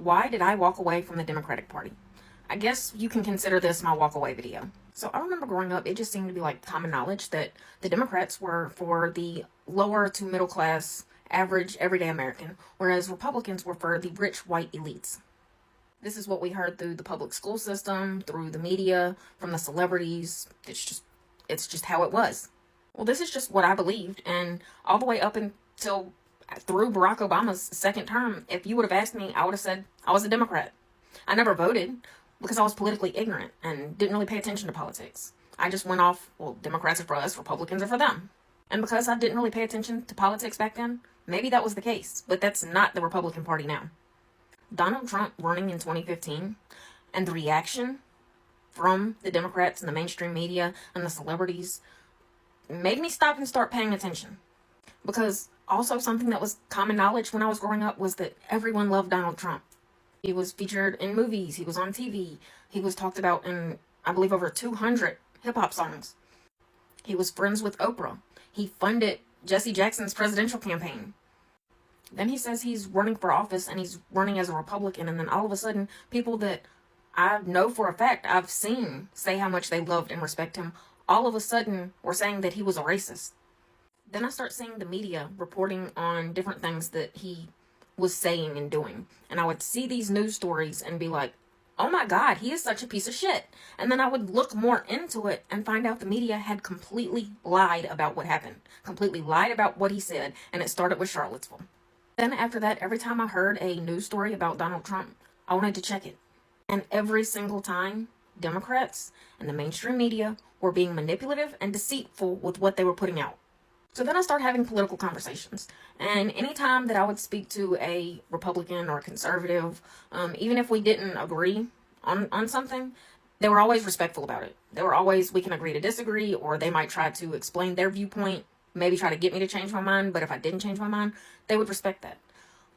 why did I walk away from the Democratic Party? I guess you can consider this my walk away video. So I remember growing up, it just seemed to be like common knowledge that the Democrats were for the lower to middle class, average, everyday American, whereas Republicans were for the rich white elites. This is what we heard through the public school system, through the media, from the celebrities. It's just how it was. Well, this is just what I believed, and all the way up until through Barack Obama's second term, if you would have asked me, I would have said I was a Democrat. I never voted because I was politically ignorant and didn't really pay attention to politics. I just went off, well, Democrats are for us, Republicans are for them. And because I didn't really pay attention to politics back then, maybe that was the case, but that's not the Republican Party now. Donald Trump running in 2015 and the reaction from the Democrats and the mainstream media and the celebrities made me stop and start paying attention. Because also something that was common knowledge when I was growing up was that everyone loved Donald Trump. He was featured in movies, he was on TV, he was talked about in, I believe, over 200 hip-hop songs. He was friends with Oprah. He funded Jesse Jackson's presidential campaign. Then he says he's running for office and he's running as a Republican, and then all of a sudden, people that I know for a fact I've seen say how much they loved and respect him, all of a sudden were saying that he was a racist. Then I start seeing the media reporting on different things that he was saying and doing. And I would see these news stories and be like, oh my God, he is such a piece of shit. And then I would look more into it and find out the media had completely lied about what happened. Completely lied about what he said. And it started with Charlottesville. Then after that, every time I heard a news story about Donald Trump, I wanted to check it. And every single time, Democrats and the mainstream media were being manipulative and deceitful with what they were putting out. So then I started having political conversations. And anytime that I would speak to a Republican or a conservative, even if we didn't agree on something, they were always respectful about it. They were always, we can agree to disagree, or they might try to explain their viewpoint, maybe try to get me to change my mind. But if I didn't change my mind, they would respect that.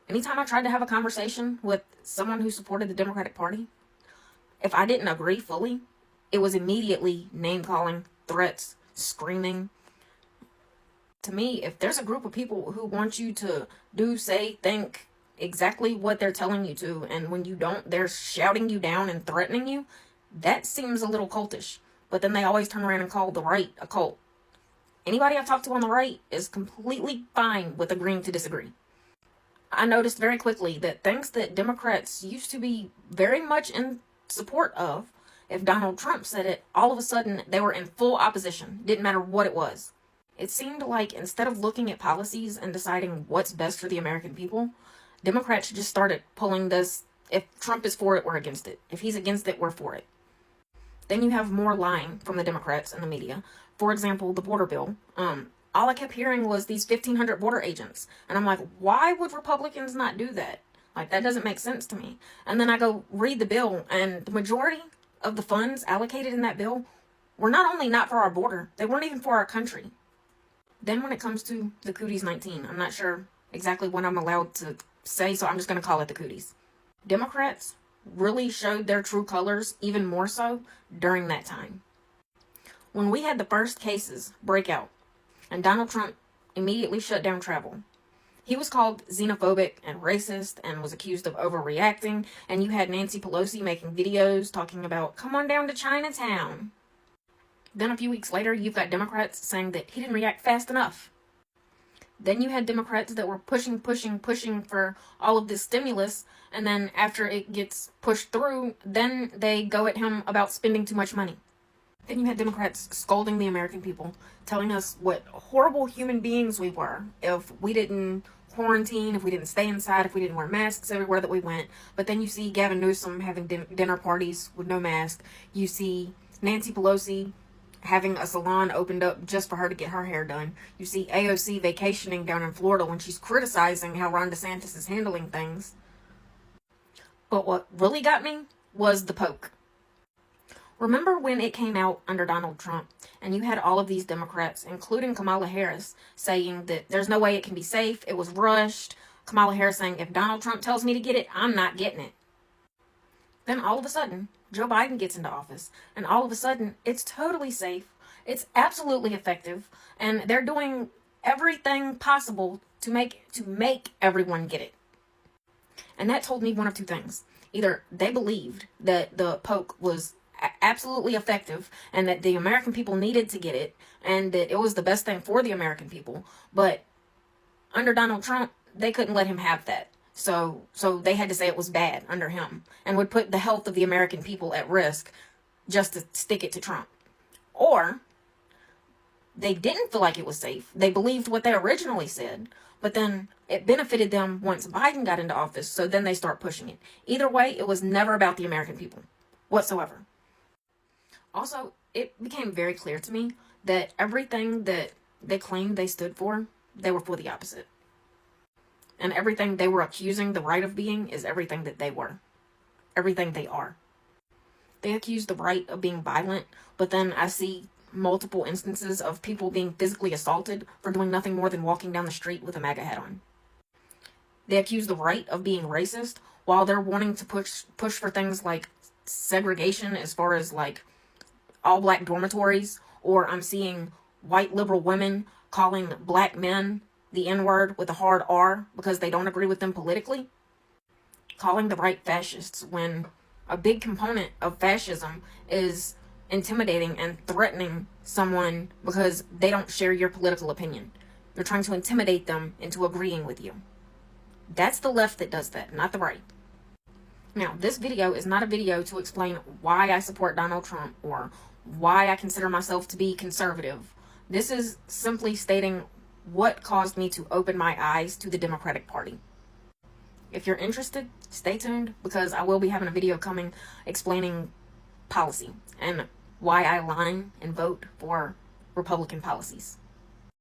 Anytime I tried to have a conversation with someone who supported the Democratic Party, if I didn't agree fully, it was immediately name-calling, threats, screaming. To me, if there's a group of people who want you to do, say, think exactly what they're telling you to, and when you don't, they're shouting you down and threatening you, that seems a little cultish. But then they always turn around and call the right a cult. Anybody I've talked to on the right is completely fine with agreeing to disagree. I noticed very quickly that things that Democrats used to be very much in support of, if Donald Trump said it, all of a sudden they were in full opposition. Didn't matter what it was. It seemed like instead of looking at policies and deciding what's best for the American people, Democrats just started pulling this, if Trump is for it, we're against it. If he's against it, we're for it. Then you have more lying from the Democrats and the media. For example, the border bill. All I kept hearing was these 1,500 border agents. And I'm like, why would Republicans not do that? Like, that doesn't make sense to me. And then I go read the bill, and the majority of the funds allocated in that bill were not only not for our border, they weren't even for our country. Then when it comes to the Cooties 19, I'm not sure exactly what I'm allowed to say, so I'm just going to call it the Cooties. Democrats really showed their true colors even more so during that time. When we had the first cases break out, and Donald Trump immediately shut down travel, he was called xenophobic and racist and was accused of overreacting, and you had Nancy Pelosi making videos talking about, come on down to Chinatown. Then a few weeks later, you've got Democrats saying that he didn't react fast enough. Then you had Democrats that were pushing for all of this stimulus, and then after it gets pushed through, then they go at him about spending too much money. Then you had Democrats scolding the American people, telling us what horrible human beings we were if we didn't quarantine, if we didn't stay inside, if we didn't wear masks everywhere that we went. But then you see Gavin Newsom having dinner parties with no mask. You see Nancy Pelosi having a salon opened up just for her to get her hair done. You see AOC vacationing down in Florida when she's criticizing how Ron DeSantis is handling things. But what really got me was the poke. Remember when it came out under Donald Trump and you had all of these Democrats, including Kamala Harris, saying that there's no way it can be safe, it was rushed. Kamala Harris saying, if Donald Trump tells me to get it, I'm not getting it. Then all of a sudden, Joe Biden gets into office, and all of a sudden, it's totally safe, it's absolutely effective, and they're doing everything possible to make everyone get it. And that told me one of two things. Either they believed that the poke was absolutely effective and that the American people needed to get it and that it was the best thing for the American people, but under Donald Trump, they couldn't let him have that. So they had to say it was bad under him and would put the health of the American people at risk just to stick it to Trump. Or they didn't feel like it was safe. They believed what they originally said, but then it benefited them once Biden got into office, so then they start pushing it. Either way, it was never about the American people whatsoever. Also, it became very clear to me that everything that they claimed they stood for, they were for the opposite. And everything they were accusing the right of being is everything that they were. Everything they are. They accuse the right of being violent, but then I see multiple instances of people being physically assaulted for doing nothing more than walking down the street with a MAGA hat on. They accuse the right of being racist while they're wanting to push for things like segregation as far as like all black dormitories, or I'm seeing white liberal women calling black men the N-word with a hard R because they don't agree with them politically. Calling the right fascists when a big component of fascism is intimidating and threatening someone because they don't share your political opinion. You're trying to intimidate them into agreeing with you. That's the left that does that, not the right. Now, this video is not a video to explain why I support Donald Trump or why I consider myself to be conservative. This is simply stating what caused me to open my eyes to the Democratic Party. If you're interested, stay tuned because I will be having a video coming explaining policy and why I align and vote for Republican policies.